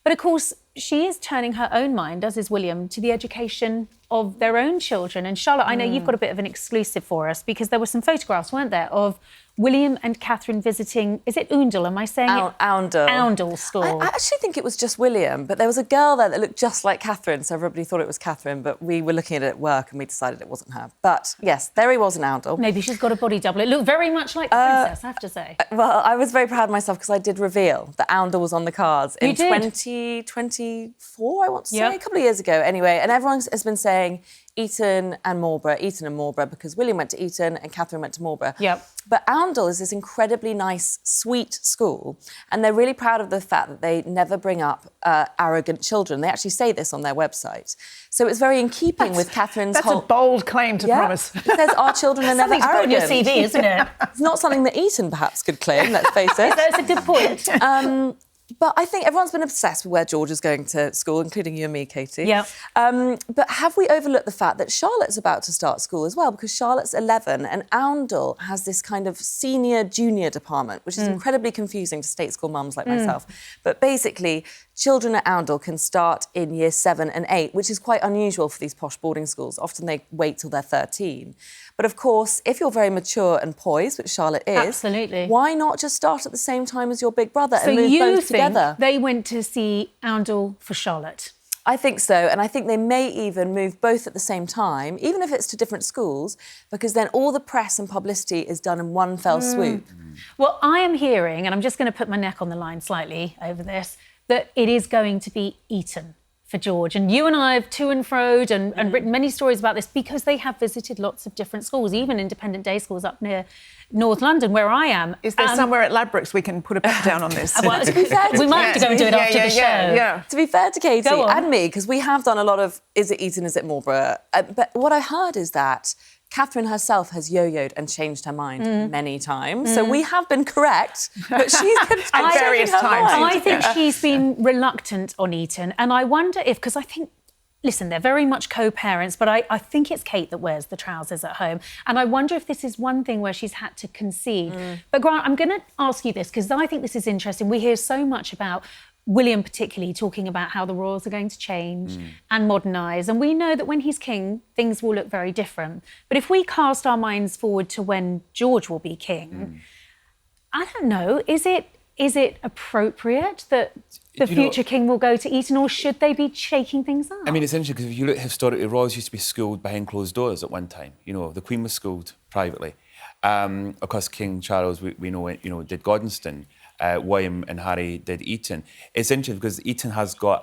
But of course, she is turning her own mind, as is William, to the education of their own children. And Charlotte, I know you've got a bit of an exclusive for us, because there were some photographs, weren't there, of William and Catherine visiting, is it Oundle? Am I saying it? Oundle. Oundle School. I actually think it was just William, but there was a girl there that looked just like Catherine, so everybody thought it was Catherine, but we were looking at it at work and we decided it wasn't her. But yes, there he was in Oundle. Maybe she's got a body double. It looked very much like the princess, I have to say. Well, I was very proud of myself because I did reveal that Oundle was on the cards in You did? 2024, I want to say, Yep. a couple of years ago. Anyway, and everyone has been saying Eton and Marlborough, because William went to Eton and Catherine went to Marlborough. Yep. But Oundle is this incredibly nice, sweet school, and they're really proud of the fact that they never bring up arrogant children. They actually say this on their website. So it's very in keeping with Catherine's That's whole... a bold claim to promise. It says our children are never Something to put on arrogant. your CV, isn't it? It's not something that Eton perhaps could claim, let's face it. That's a good point. But I think everyone's been obsessed with where George is going to school, including you and me, Katie. Yeah. But have we overlooked the fact that Charlotte's about to start school as well? Because Charlotte's 11 and Oundle has this kind of senior-junior department, which is incredibly confusing to state school mums like myself. But basically, children at Oundle can start in year 7 and 8, which is quite unusual for these posh boarding schools. Often they wait till they're 13. But of course, if you're very mature and poised, which Charlotte is, Absolutely. why not just start at the same time as your big brother So and move you both think together? they went to see Oundle for Charlotte? I think so, and I think they may even move both at the same time, even if it's to different schools, because then all the press and publicity is done in one fell swoop. Well, I am hearing, and I'm just going to put my neck on the line slightly over this, that it is going to be Eton for George. And you and I have to and froed and written many stories about this, because they have visited lots of different schools, even independent day schools up near North London, where I am. Is there somewhere at Ladbrokes we can put a bet down on this? Well, to be fair, we might have to go and do it after the show. Yeah. To be fair to Katie Go on. and me, because we have done a lot of, is it Eton, is it Marlborough? But what I heard is that Catherine herself has yo-yoed and changed her mind many times. So we have been correct, but she's been At various changing her times. mind. I think she's been reluctant on Eton, and I wonder if, because I think, listen, they're very much co-parents, but I think it's Kate that wears the trousers at home, and I wonder if this is one thing where she's had to concede. But Grant, I'm going to ask you this, because I think this is interesting. We hear so much about William particularly talking about how the royals are going to change and modernise. And we know that when he's king, things will look very different. But if we cast our minds forward to when George will be king, I don't know, is it appropriate that the future king will go to Eton, or should they be shaking things up? I mean, it's interesting because if you look historically, royals used to be schooled behind closed doors at one time. You know, the Queen was schooled privately. Of course, King Charles, we know, did Goddesden. William and Harry did Eton. It's interesting because Eton has got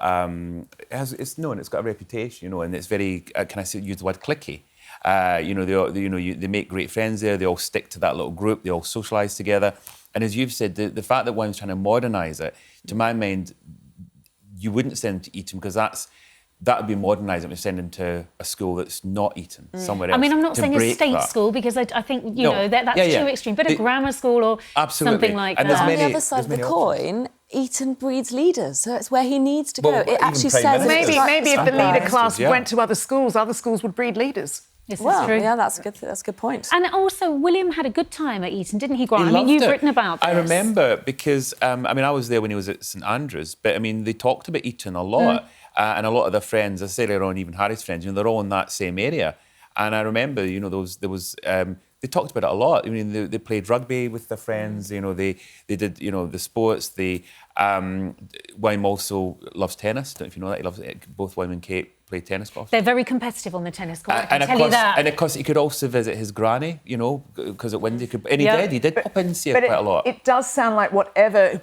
it's known, it's got a reputation, you know, and it's very can I say use the word cliquey. You know, they make great friends there. They all stick to that little group. They all socialise together. And as you've said, the fact that William's trying to modernise it, to my mind, you wouldn't send him to Eton because that would be modernising to send him to a school that's not Eton, somewhere else. I mean, I'm not saying a state that. school because I think, you know, that's too extreme, but a grammar school or something like and that. On the other side of the coin, Eton breeds leaders, so it's where he needs to go. It actually says... Maybe if the leader class went to other schools would breed leaders. This is true. Yeah, that's a good point. And also, William had a good time at Eton, didn't he, Grant? He I mean, loved you've it. written about this. I remember because, I mean, I was there when he was at St Andrews, but, I mean, they talked about Eton a lot, and a lot of their friends, as I said earlier on, even Harry's friends, you know, they're all in that same area. And I remember, you know, they talked about it a lot. I mean, they played rugby with their friends, you know, they did, you know, the sports. William also loves tennis. Don't know if you know that. He loves it. Both William and Kate play tennis golf. They're very competitive on the tennis court, I can tell you that. And of course, he could also visit his granny, you know, because at Windsor, he did pop in and see her quite a lot. It does sound like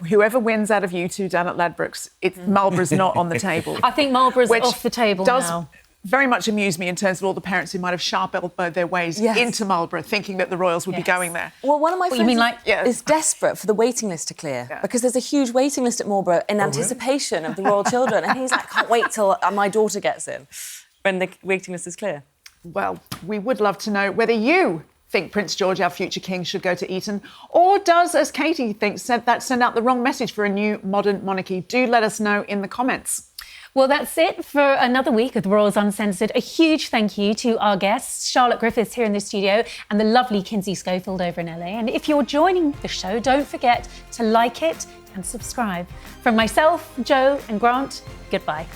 whoever wins out of you two down at Ladbrokes, Marlborough's not on the table. I think Marlborough's off the table now. Very much amuse me in terms of all the parents who might have sharp-elbowed their ways into Marlborough, thinking that the royals would be going there. Well, one of my friends is is desperate for the waiting list to clear because there's a huge waiting list at Marlborough in anticipation of the royal children, and he's like, can't wait till my daughter gets in when the waiting list is clear. Well, we would love to know whether you think Prince George, our future king, should go to Eton, or does, as Katie thinks, send out the wrong message for a new modern monarchy? Do let us know in the comments. Well, that's it for another week of the Royals Uncensored. A huge thank you to our guests, Charlotte Griffiths here in the studio and the lovely Kinsey Schofield over in LA. And if you're joining the show, don't forget to like it and subscribe. From myself, Joe and Grant, goodbye.